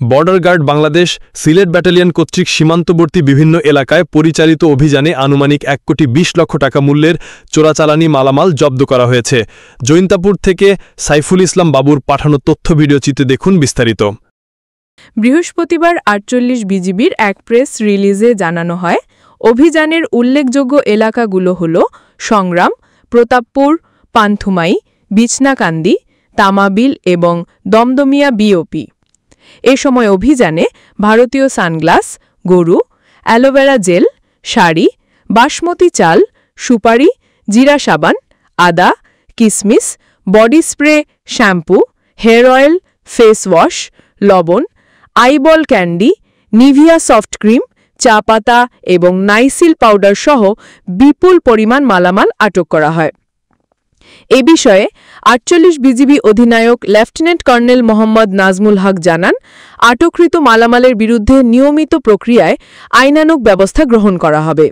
Border guard Bangladesh Sylhet battalion কর্তৃক সীমান্তবর্তী বিভিন্ন এলাকায় পরিচালিত অভিযানে আনুমানিক ১,২০,০০,০০০ টাকা মূল্যের চোরাচালানি মালামাল জব্দ করা হয়েছে। জৈন্তাপুর থেকে সাইফুল ইসলাম বাবুর পাঠানো তথ্য ভিডিওচিত্রে দেখুন বিস্তারিত। বৃহস্পতিবার ৪৮ বিজিবির এক প্রেস রিলিজে জানানো হয়, অভিযানের উল্লেখযোগ্য এলাকাগুলো হল সংগ্রাম, প্রতাপপুর, পান্থুমাই, বিছনাকান্দি, তামাবিল এবং দমদমিয়া বিওপি। এ সময় অভিযানে ভারতীয় সানগ্লাস, গরু, অ্যালোভেরা জেল, শাড়ি, বাসমতি চাল, সুপারি, জিরা সাবান, আদা, কিসমিস, body spray, shampoo, hair oil, face wash, লবণ, eyeball candy, Nivea soft cream, চা পাতা এবং নাইসিল পাউডার সহ বিপুল পরিমাণ মালামাল আটক করা হয়। এ বিষয়ে ৪৮ বিজিবি অধিনায়ক লেফটেন্যান্ট কর্নেল মোহাম্মদ নাজমুল হক জানান, আটককৃত মালামালের বিরুদ্ধে নিয়মিত প্রক্রিয়ায় আইনানুগ ব্যবস্থা গ্রহণ করা হবে।